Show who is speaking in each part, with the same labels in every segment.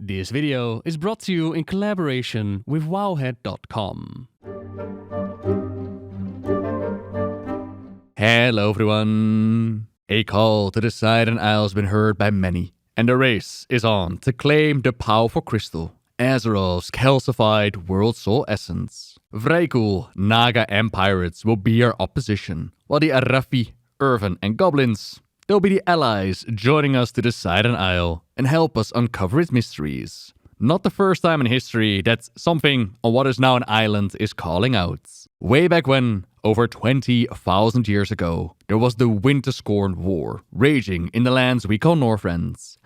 Speaker 1: This video is brought to you in collaboration with WoWhead.com. Hello everyone! A call to the Siren Isle has been heard by many, and the race is on to claim the powerful crystal, Azeroth's calcified world soul essence. Vrykul, Naga and pirates will be our opposition, while the Arafi, Irvin and Goblins, they'll be the allies joining us to the Siren Isle and help us uncover its mysteries. Not the first time in history that something on what is now an island is calling out. Way back when, over 20,000 years ago, there was the Winterscorn War raging in the lands we call Northrends.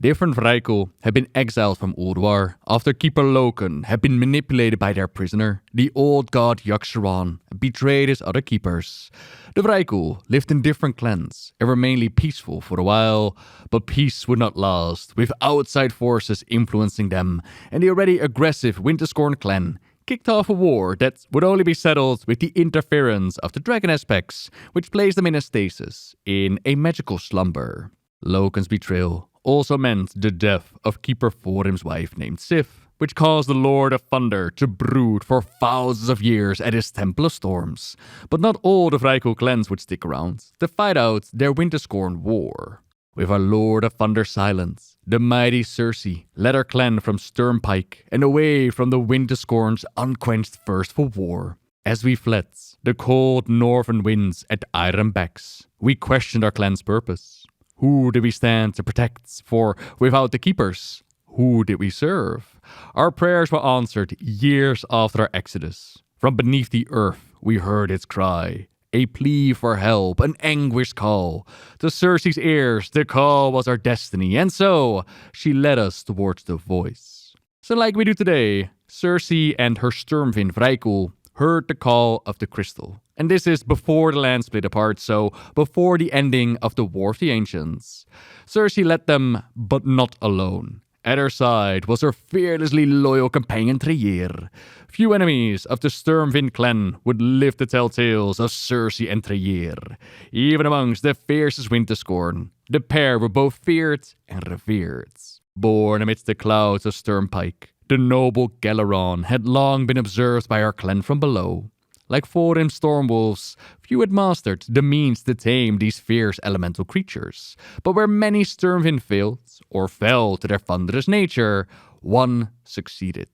Speaker 1: Different Vrykul had been exiled from Ulduar after Keeper Loken had been manipulated by their prisoner, the old god Yogg-Saron, and betrayed his other keepers. The Vrykul lived in different clans and were mainly peaceful for a while, but peace would not last, with outside forces influencing them, and the already aggressive Winterscorn clan kicked off a war that would only be settled with the interference of the dragon aspects, which placed them in a stasis, in a magical slumber. Loken's betrayal also meant the death of Keeper Thorim's wife named Sif, which caused the Lord of Thunder to brood for thousands of years at his Temple of Storms. But not all the Vrykul clans would stick around to fight out their Winterscorn War. With our Lord of Thunder silent, the mighty Cyrce led her clan from Sternpike and away from the Winterscorn's unquenched thirst for war. As we fled the cold northern winds at iron backs, we questioned our clan's purpose. Who did we stand to protect? For without the keepers, who did we serve? Our prayers were answered years after our exodus. From beneath the earth, we heard its cry. A plea for help, an anguished call. To Circe's ears, the call was our destiny, and so she led us towards the voice. So like we do today, Cyrce and her Sturmwind Vrykul heard the call of the crystal. And this is before the land split apart, so before the ending of the War of the Ancients. Cyrce led them, but not alone. At her side was her fearlessly loyal companion Treyir. Few enemies of the Sturmwind clan would live to tell tales of Cyrce and Treyir. Even amongst the fiercest Winterscorn, the pair were both feared and revered. Born amidst the clouds of Sternpike, the noble Yogg-Saron had long been observed by our clan from below. Like Thorim's Stormwolves, few had mastered the means to tame these fierce elemental creatures. But where many Sturmwind failed, or fell to their thunderous nature, one succeeded.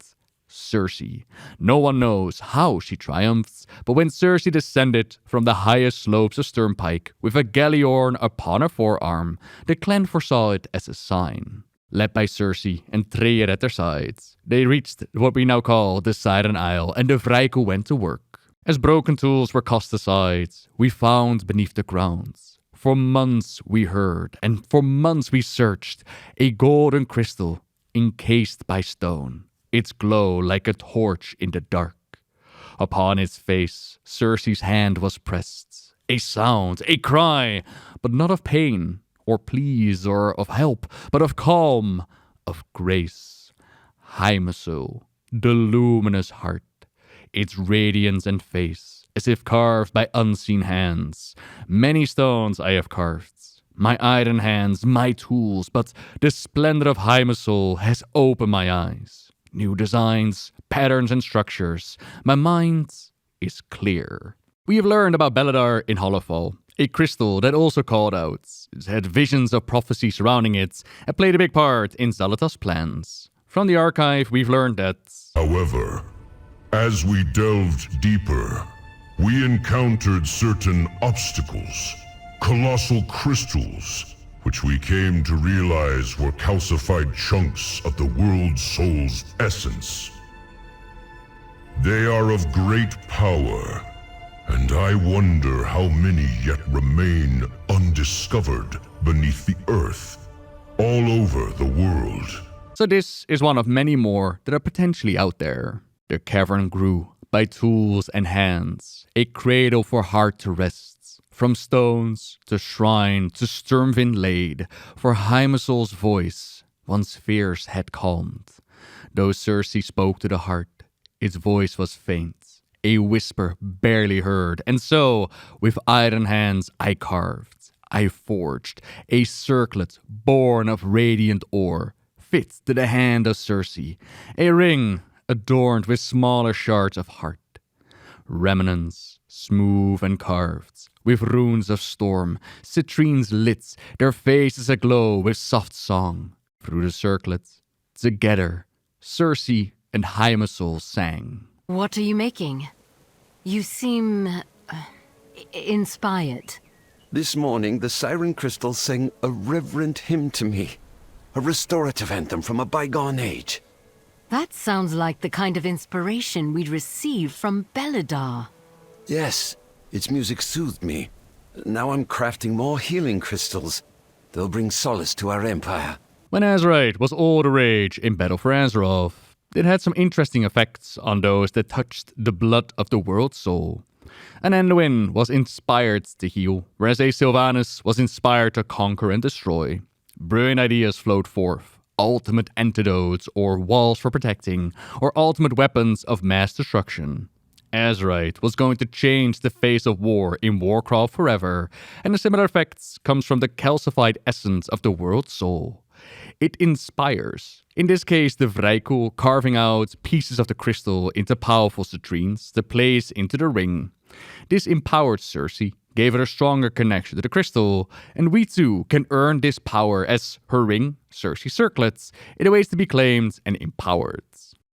Speaker 1: Cyrce. No one knows how she triumphed, but when Cyrce descended from the highest slopes of Sternpike with a Galliorn upon her forearm, the clan foresaw it as a sign. Led by Cyrce and Treyir at their sides, they reached what we now call the Siren Isle, and the Vrykul went to work. As broken tools were cast aside, we found beneath the ground. For months we heard, and for months we searched, a golden crystal encased by stone, its glow like a torch in the dark. Upon its face, Circe's hand was pressed. A sound, a cry, but not of pain, or pleas, or of help, but of calm, of grace. Aman'thul, the luminous heart, its radiance and face, as if carved by unseen hands. Many stones I have carved, my iron hands, my tools, but the splendor of Aman'thul has opened my eyes. New designs, patterns and structures. My mind is clear. We have learned about Beledar in Hollowfall, a crystal that also called out. It had visions of prophecy surrounding it and played a big part in Xal'atath's plans. From the archive, we've learned that...
Speaker 2: However, as we delved deeper, we encountered certain obstacles, colossal crystals, which we came to realize were calcified chunks of the world soul's essence. They are of great power, and I wonder how many yet remain undiscovered beneath the earth, all over the world.
Speaker 1: So this is one of many more that are potentially out there. The cavern grew by tools and hands, a cradle for heart to rest. From stones to shrine to Sturmwind laid, for Aman'thul's voice once fierce had calmed. Though Cyrce spoke to the heart, its voice was faint, a whisper barely heard. And so, with iron hands I carved, I forged a circlet born of radiant ore, fit to the hand of Cyrce, a ring adorned with smaller shards of heart. Remnants, smooth and carved, with runes of storm, citrines lit, their faces aglow with soft song. Through the circlet, together, Cyrce and Aman'thul sang.
Speaker 3: What are you making? You seem... inspired.
Speaker 4: This morning, the Siren Crystal sang a reverent hymn to me. A restorative anthem from a bygone age.
Speaker 3: That sounds like the kind of inspiration we'd receive from Beledar.
Speaker 4: Yes, its music soothed me. Now I'm crafting more healing crystals. They'll bring solace to our empire.
Speaker 1: When Azerite was all the rage in Battle for Azeroth, it had some interesting effects on those that touched the blood of the world soul. An Anduin was inspired to heal, whereas a Sylvanas was inspired to conquer and destroy. Brilliant ideas flowed forth. Ultimate antidotes, or walls for protecting, or ultimate weapons of mass destruction. Azerite was going to change the face of war in Warcraft forever, and a similar effect comes from the calcified essence of the world soul. It inspires. In this case, the Vrykul carving out pieces of the crystal into powerful citrines to place into the ring. This empowered Cyrce, gave her a stronger connection to the crystal, and we too can earn this power as her ring, Cyrce Circlets, in ways to be claimed and empowered.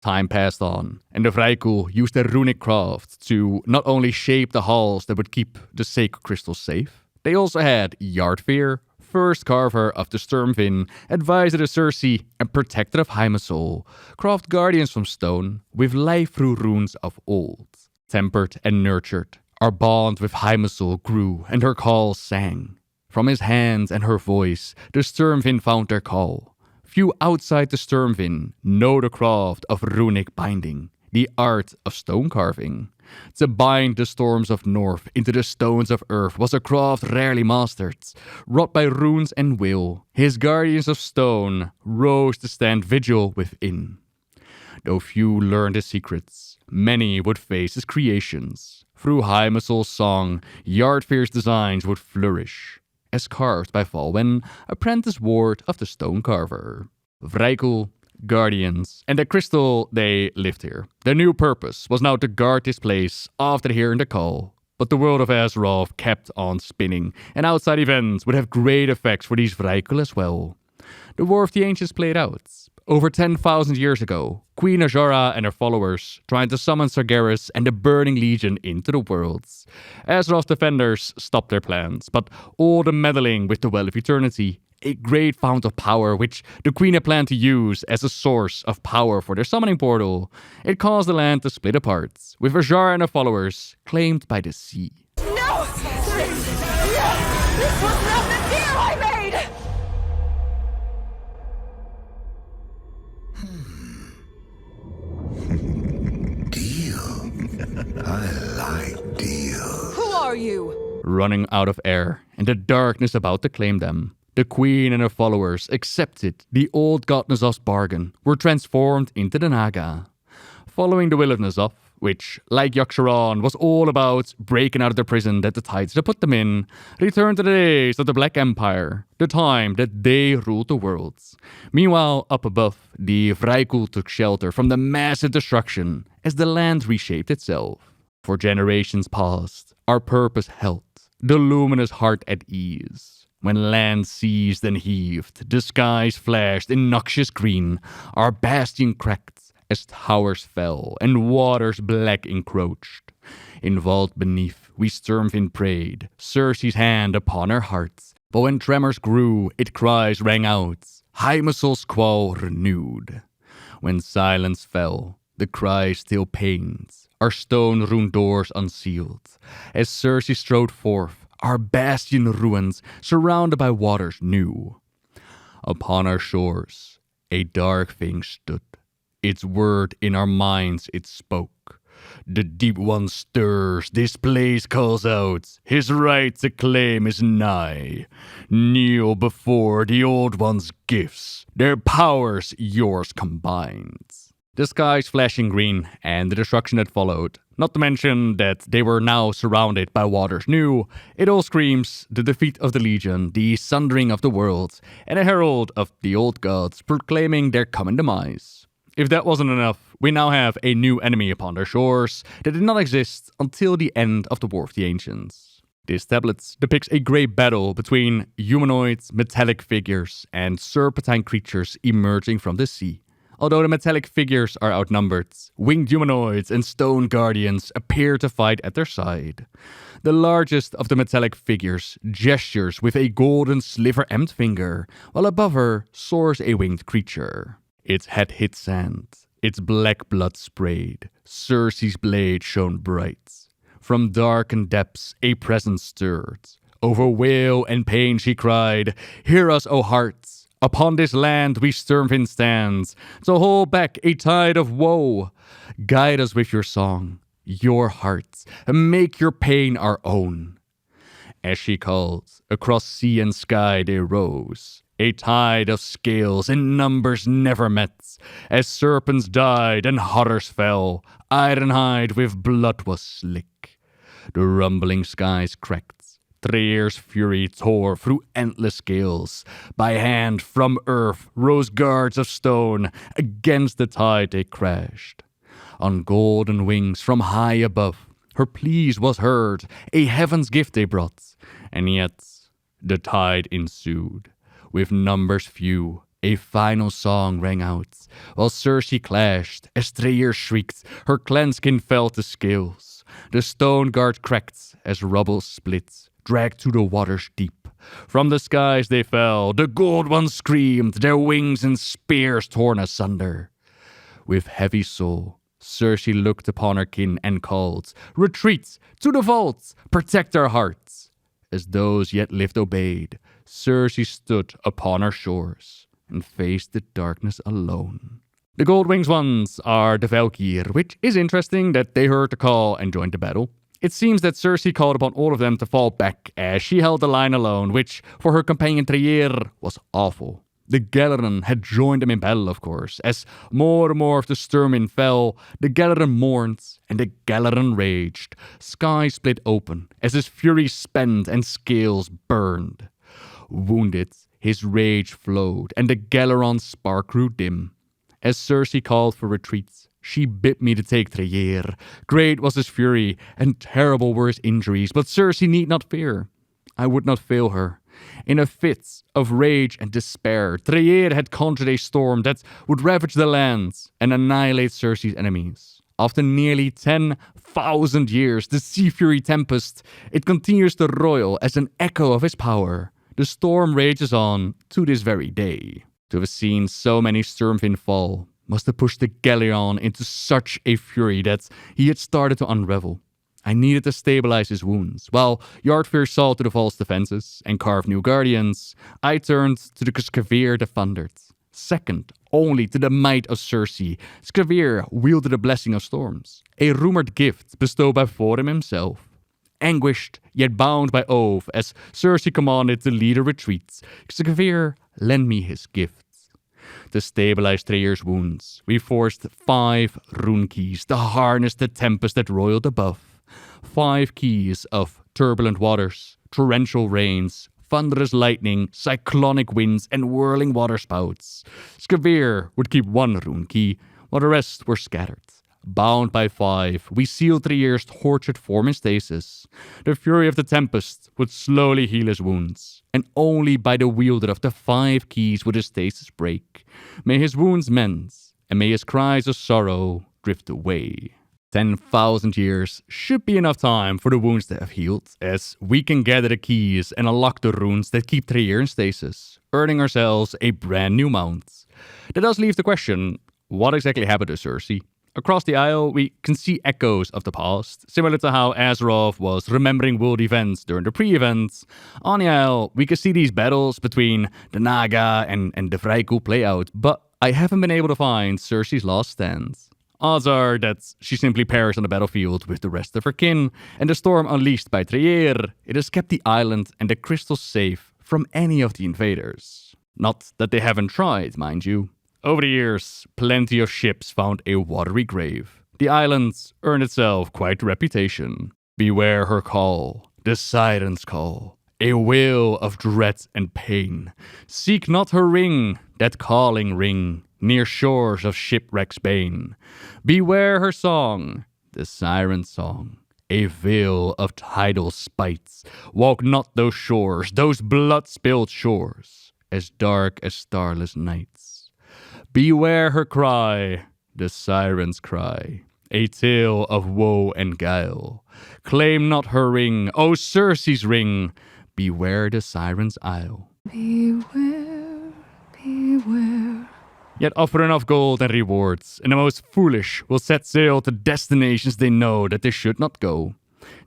Speaker 1: Time passed on, and the Vrykul used their runic craft to not only shape the halls that would keep the sacred crystals safe, they also had Yardfear, first carver of the Sturmwind, advisor to Cyrce, and protector of Aman'thul, craft guardians from stone with life through runes of old. Tempered and nurtured, our bond with Aman'thul grew, and her calls sang. From his hands and her voice, the Sturmwind found their call. Few outside the Sturmwind know the craft of runic binding, the art of stone carving. To bind the storms of north into the stones of earth was a craft rarely mastered. Wrought by runes and will, his guardians of stone rose to stand vigil within. Though few learned his secrets, many would face his creations. Through Aman'thul's song, Yardfear's designs would flourish, as carved by Falwen, apprentice ward of the stone carver. Vrykul, guardians, and the crystal, they lived here. Their new purpose was now to guard this place after hearing the call. But the world of Azeroth kept on spinning, and outside events would have great effects for these Vrykul as well. The War of the Ancients played out. Over 10,000 years ago, Queen Azshara and her followers tried to summon Sargeras and the Burning Legion into the worlds. Azeroth's defenders stopped their plans, but all the meddling with the Well of Eternity, a great fount of power which the Queen had planned to use as a source of power for their summoning portal, it caused the land to split apart, with Azshara and her followers claimed by the sea.
Speaker 5: No! This was not the deal I made!
Speaker 6: Deal. I like deal.
Speaker 5: Who are you?
Speaker 1: Running out of air and the darkness about to claim them, the Queen and her followers accepted the old god N'Zoth's bargain, were transformed into the Naga. Following the will of N'Zoth, which, like Yogg-Saron, was all about breaking out of the prison that the Tides had put them in, returned to the days of the Black Empire, the time that they ruled the worlds. Meanwhile, up above, the Vrykul took shelter from the massive destruction as the land reshaped itself. For generations past, our purpose held, the luminous heart at ease. When land seized and heaved, the skies flashed in noxious green, our bastion cracked as towers fell and waters black encroached. In vault beneath, we Sturmwind prayed, Circe's hand upon our hearts. But when tremors grew, its cries rang out, Aman'thul's call renewed. When silence fell, the cry still pains, our stone-ruined doors unsealed. As Circe strode forth, our bastion ruins, surrounded by waters new. Upon our shores, a dark thing stood. Its word in our minds it spoke. The deep one stirs, this place calls out. His right to claim is nigh. Kneel before the old one's gifts, their powers yours combined. The skies flashing green and the destruction that followed, Not to mention that they were now surrounded by waters new. It all screams the defeat of the Legion, the sundering of the world, and a herald of the old gods proclaiming their coming demise. If that wasn't enough, we now have a new enemy upon their shores that did not exist until the end of the War of the Ancients. This tablet depicts a great battle between humanoids, metallic figures, and serpentine creatures emerging from the sea. Although the metallic figures are outnumbered, winged humanoids and stone guardians appear to fight at their side. The largest of the metallic figures gestures with a golden sliver-emmed finger, while above her soars a winged creature. Its head hit sand, its black blood sprayed, Cyrce's blade shone bright. From darkened depths a presence stirred. Over wail and pain she cried, "Hear us, O hearts! Upon this land we Sturmwind stands, to hold back a tide of woe. Guide us with your song, your hearts, and make your pain our own." As she called, across sea and sky they rose, a tide of scales in numbers never met. As serpents died and horrors fell, Ironhide with blood was slick. The rumbling skies cracked. Trier's fury tore through endless gales. By hand from earth rose guards of stone. Against the tide they crashed. On golden wings from high above, her pleas was heard. A heaven's gift they brought. And yet the tide ensued. With numbers few, a final song rang out. While Cyrce clashed, as Trier shrieked, her clanskin fell to scales. The stone guard cracked as rubble split, dragged to the waters deep. From the skies they fell, the gold ones screamed, their wings and spears torn asunder. With heavy soul, Cyrce looked upon her kin and called, "Retreat, to the vaults, protect our hearts." As those yet lived obeyed, Cyrce stood upon our shores and faced the darkness alone. The Gold Wings ones are the Valkyr, which is interesting that they heard the call and joined the battle. It seems that Cyrce called upon all of them to fall back as she held the line alone, which for her companion Trier was awful. The Galeran had joined them in battle, of course. As more and more of the Sturmwind fell, the Galeran mourned and the Galeran raged. Sky split open as his fury spent and scales burned. Wounded, his rage flowed and the Galeran's spark grew dim. As Cyrce called for retreat, she bid me to take Trier. Great was his fury, and terrible were his injuries, but Cyrce need not fear. I would not fail her. In a fit of rage and despair, Trier had conjured a storm that would ravage the lands and annihilate Cyrce's enemies. After nearly 10,000 years, the sea fury tempest, it continues to roil as an echo of his power. The storm rages on to this very day. To have seen so many Sturmwind fall must have pushed the Galeran into such a fury that he had started to unravel. I needed to stabilize his wounds. While Yardfir saw to the false defenses and carved new guardians, I turned to the Skavir the Thundered. Second only to the might of Cyrce, Skavir wielded the blessing of storms, a rumored gift bestowed by Thorim himself. Anguished, yet bound by oath, as Cyrce commanded to lead a retreat, Skavir lent me his gift. To stabilize Trier's wounds, we forced 5 rune keys to harness the tempest that roiled above. 5 keys of turbulent waters, torrential rains, thunderous lightning, cyclonic winds, and whirling waterspouts. Skavir would keep 1 rune key, while the rest were scattered. Bound by 5, we sealed Trier's tortured form in stasis. The fury of the tempest would slowly heal his wounds, and only by the wielder of the 5 keys would his stasis break. May his wounds mend, and may his cries of sorrow drift away. 10,000 years should be enough time for the wounds to have healed, as we can gather the keys and unlock the runes that keep Trier in stasis, earning ourselves a brand new mount. That does leave the question, what exactly happened to Cyrce? Across the Isle, we can see echoes of the past, similar to how Azeroth was remembering world events during the pre-events. On the Isle, we can see these battles between the Naga and the Vrykul play out, but I haven't been able to find Cyrce's last stand. Odds are that she simply perished on the battlefield with the rest of her kin, and the storm unleashed by Trier, it has kept the island and the crystals safe from any of the invaders. Not that they haven't tried, mind you. Over the years, plenty of ships found a watery grave. the island earned itself quite a reputation. Beware her call, the siren's call, a wail of dread and pain. Seek not her ring, that calling ring, near shores of shipwreck's bane. Beware her song, the siren's song, a veil of tidal spites. Walk not those shores, those blood-spilled shores, as dark as starless nights. Beware her cry, the siren's cry, a tale of woe and guile. Claim not her ring, O Cyrce's ring. Beware the Siren's Isle.
Speaker 5: Beware, beware.
Speaker 1: Yet offer enough gold and rewards, and the most foolish will set sail to destinations they know that they should not go.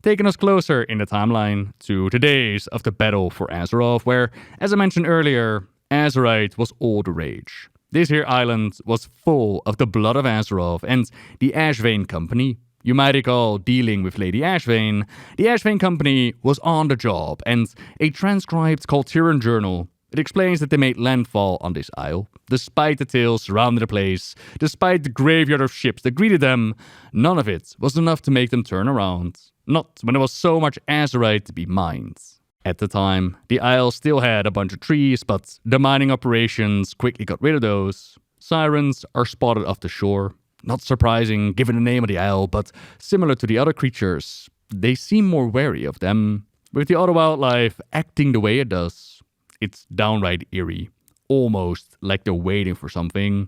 Speaker 1: Taking us closer in the timeline to the days of the battle for Azeroth, where, as I mentioned earlier, Azerite was all the rage. This here island was full of the blood of Azeroth, and the Ashvane Company, you might recall dealing with Lady Ashvane, the Ashvane Company was on the job, and a transcribed Kul Tiran journal, it explains that they made landfall on this isle. Despite the tales surrounding the place, despite the graveyard of ships that greeted them, none of it was enough to make them turn around. Not when there was so much Azerite to be mined. At the time, the isle still had a bunch of trees, but the mining operations quickly got rid of those. Sirens are spotted off the shore. Not surprising given the name of the isle, but similar to the other creatures, they seem more wary of them. With the other wildlife acting the way it does, it's downright eerie, almost like they're waiting for something.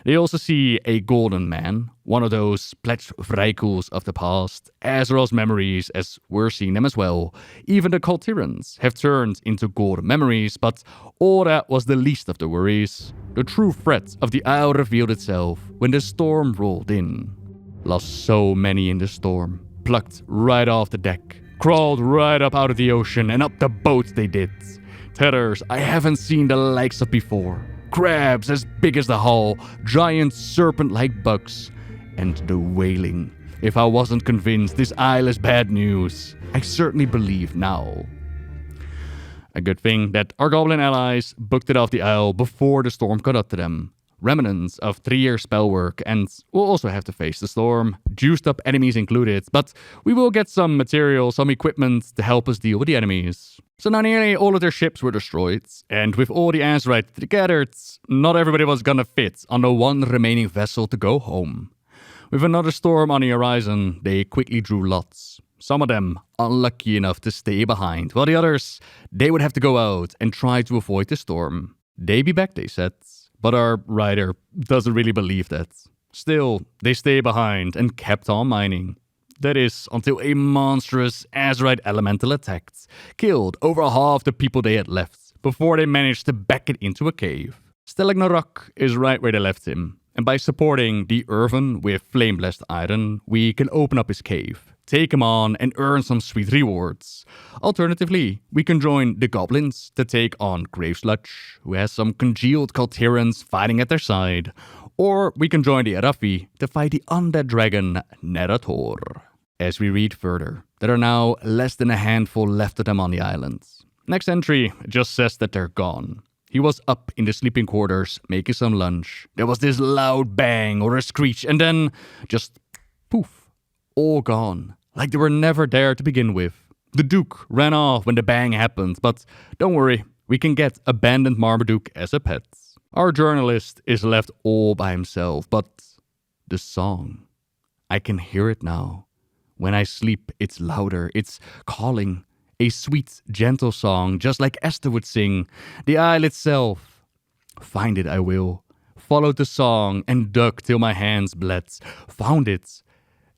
Speaker 1: They also see a golden man, one of those pledged Vrykuls of the past, Azeroth's memories as we're seeing them as well. Even the Kul Tirans have turned into golden memories, but all that was the least of the worries. The true threat of the Isle revealed itself when the storm rolled in. Lost so many in the storm, plucked right off the deck, crawled right up out of the ocean and up the boat they did. Tethers I haven't seen the likes of before. Crabs as big as the hull, giant serpent-like bugs, and the wailing. If I wasn't convinced this isle is bad news, I certainly believe now. A good thing that our goblin allies booked it off the isle before the storm caught up to them. Remnants of 3-year spell work, and we'll also have to face the storm, juiced up enemies included, but we will get some material, some equipment to help us deal with the enemies. So now nearly all of their ships were destroyed, and with all the Azerite they gathered, not everybody was gonna fit on the one remaining vessel to go home. With another storm on the horizon, they quickly drew lots. Some of them unlucky enough to stay behind, while the others, they would have to go out and try to avoid the storm. They be back, they said, but our writer doesn't really believe that. Still, they stay behind and kept on mining. That is, until a monstrous Azerite elemental attacked, killed over half the people they had left, before they managed to back it into a cave. Stelagnarock is right where they left him, and by supporting the Irvin with flame-blessed iron, we can open up his cave, take him on, and earn some sweet rewards. Alternatively, we can join the Goblins to take on Gravesludge, who has some congealed Kul Tirans fighting at their side, or we can join the Arafi to fight the undead dragon Nerator. As we read further, there are now less than a handful left of them on the island. Next entry just says that they're gone. He was up in the sleeping quarters making some lunch. There was this loud bang or a screech, and then just poof, all gone, like they were never there to begin with. The Duke ran off when the bang happened, but don't worry, we can get abandoned Marmaduke as a pet. Our journalist is left all by himself, but the song, I can hear it now. When I sleep, it's louder, it's calling. A sweet, gentle song, just like Esther would sing. The Isle itself. Find it I will. Followed the song and dug till my hands bled. Found it.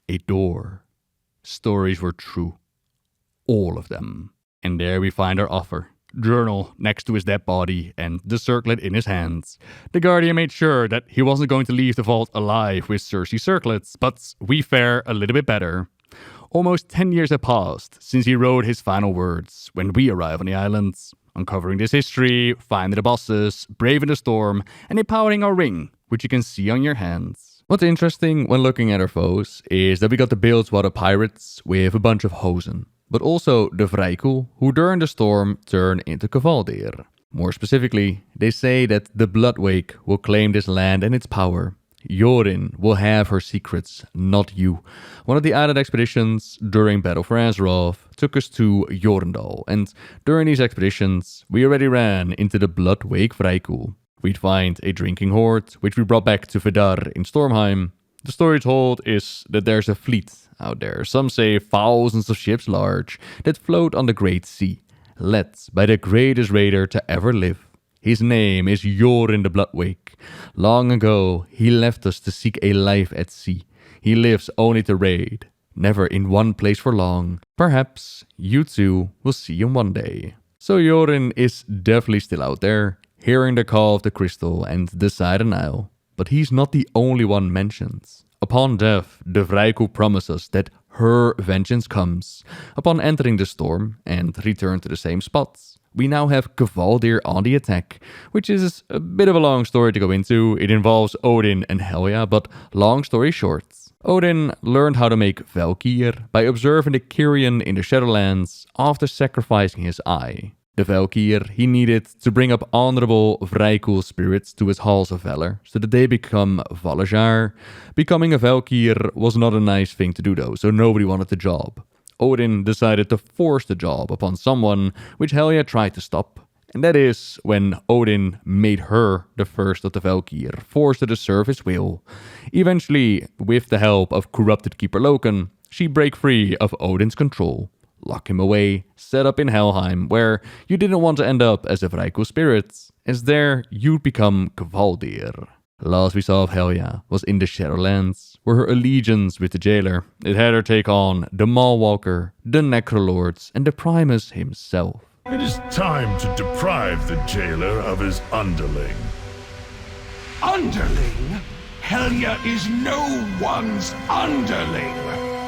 Speaker 1: A door. Stories were true. All of them. And there we find our offer. Journal next to his dead body and the circlet in his hands. The Guardian made sure that he wasn't going to leave the vault alive with Cyrce circlets, but we fare a little bit better. Almost 10 years have passed since he wrote his final words when we arrive on the island, uncovering this history, finding the bosses, braving the storm, and empowering our ring, which you can see on your hands. What's interesting when looking at our foes is that we got the Bilgewater pirates with a bunch of Hosen, but also the Vrykul, who during the storm turn into Kvaldir. More specifically, they say that the Bloodwake will claim this land and its power. Yorin will have her secrets, not you. One of the added expeditions during Battle for Azeroth took us to Jorndal, and during these expeditions, we already ran into the Blood Wake Vrykul. We'd find a drinking hoard, which we brought back to Vidar in Stormheim. The story told is that there's a fleet out there, some say thousands of ships large, that float on the Great Sea, led by the greatest raider to ever live. His name is Yorin the Bloodwake. Long ago, he left us to seek a life at sea. He lives only to raid, never in one place for long. Perhaps you too will see him one day. So Yorin is definitely still out there, hearing the call of the crystal and the Siren Isle. But he's not the only one mentioned. Upon death, the Vrykul promises that her vengeance comes. Upon entering the storm and return to the same spots, we now have Kvaldir on the attack, which is a bit of a long story to go into. It involves Odin and Helya, but long story short, Odin learned how to make Valkyr by observing the Kyrian in the Shadowlands after sacrificing his eye. The Valkyr he needed to bring up honorable Vrykul spirits to his halls of valor, so that they become Valajar. Becoming a Valkyr was not a nice thing to do though, so nobody wanted the job. Odin decided to force the job upon someone, which Helya tried to stop. And that is when Odin made her the first of the Valkyr, forced her to serve his will. Eventually, with the help of corrupted Keeper Loken, she break free of Odin's control, lock him away, set up in Helheim, where you didn't want to end up as a Vrykul spirit, as there you'd become Kvaldir. Last we saw of Helya was in the Shadowlands, where her allegiance with the jailer, it had her take on the Maulwalker, the Necrolords, and the Primus himself.
Speaker 7: It is time to deprive the jailer of his underling.
Speaker 8: Underling? Helya is no one's underling!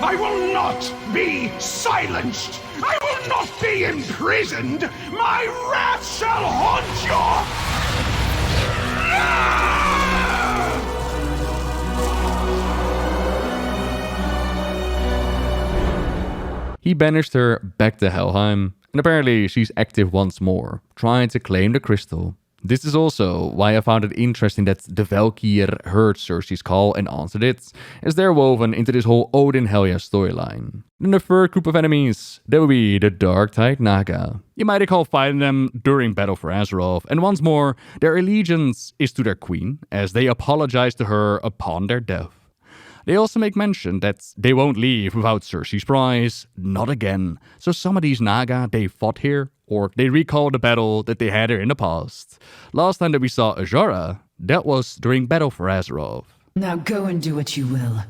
Speaker 8: I will not be silenced! I will not be imprisoned! My wrath shall haunt your...
Speaker 1: He banished her back to Helheim, and apparently she's active once more, trying to claim the crystal. This is also why I found it interesting that the Valkyr heard Circe's call and answered it, as they're woven into this whole Odin-Helya storyline. Then the third group of enemies, that would be the Dark-Tide Naga. You might recall fighting them during Battle for Azeroth, and once more, their allegiance is to their queen, as they apologize to her upon their death. They also make mention that they won't leave without Circe's prize, not again. So some of these Naga, they fought here, or they recall the battle that they had here in the past. Last time that we saw Azshara, that was during Battle for Azeroth.
Speaker 9: Now go and do what you will.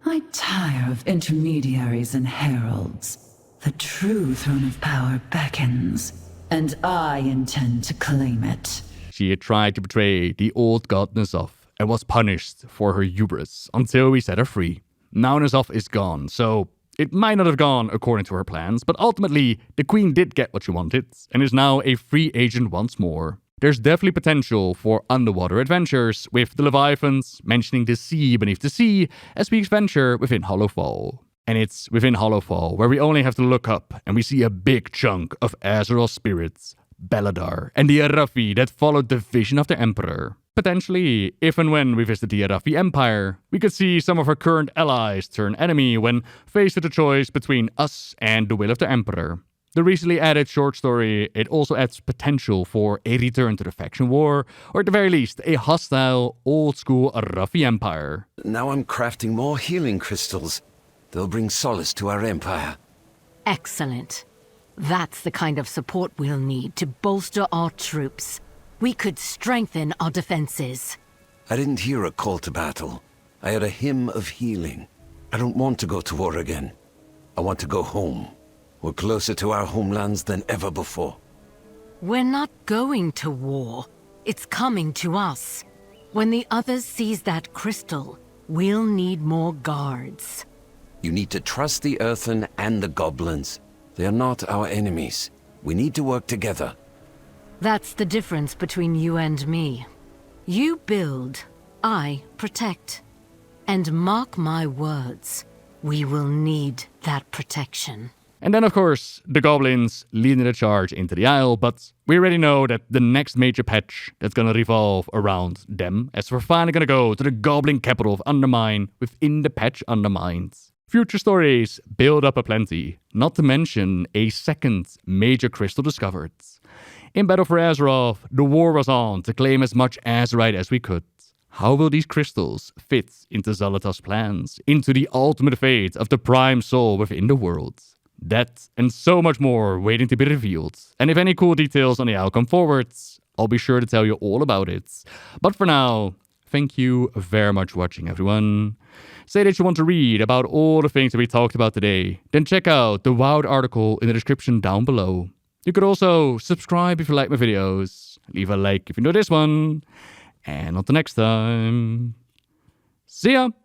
Speaker 9: I tire of intermediaries and heralds. The true throne of power beckons, and I intend to claim it.
Speaker 1: She had tried to betray the old god N'Zoth, and was punished for her hubris until we set her free. Now N'Zoth is gone, so it might not have gone according to her plans, but ultimately, the queen did get what she wanted, and is now a free agent once more. There's definitely potential for underwater adventures, with the Leviathans mentioning the sea beneath the sea as we venture within Hollowfall. And it's within Hollowfall where we only have to look up, and we see a big chunk of Azeroth spirits, Beladar, and the Arathi that followed the vision of the Emperor. Potentially, if and when we visit the Arathi Empire, we could see some of our current allies turn enemy when faced with a choice between us and the will of the Emperor. The recently added short story, it also adds potential for a return to the faction war, or at the very least, a hostile, old-school Arathi Empire.
Speaker 4: Now I'm crafting more healing crystals. They'll bring solace to our empire.
Speaker 3: Excellent. That's the kind of support we'll need to bolster our troops. We could strengthen our defenses.
Speaker 4: I didn't hear a call to battle. I had a hymn of healing. I don't want to go to war again. I want to go home. We're closer to our homelands than ever before.
Speaker 3: We're not going to war. It's coming to us. When the others seize that crystal, we'll need more guards.
Speaker 4: You need to trust the Earthen and the Goblins. They are not our enemies. We need to work together.
Speaker 3: That's the difference between you and me. You build, I protect. And mark my words, we will need that protection.
Speaker 1: And then, of course, the goblins leading the charge into the Isle, but we already know that the next major patch that's gonna revolve around them, as we're finally gonna go to the goblin capital of Undermine within the patch Undermined. Future stories build up aplenty, not to mention a second major crystal discovered. In Battle for Azeroth, the war was on to claim as much Azerite as we could. How will these crystals fit into Xal'ata's plans, into the ultimate fate of the prime soul within the world? That and so much more waiting to be revealed. And if any cool details on the Isle come forward, I'll be sure to tell you all about it. But for now, thank you very much for watching, everyone. Say that you want to read about all the things that we talked about today, then check out the WoWhead article in the description down below. You could also subscribe if you like my videos, leave a like if you know this one, and until next time, see ya!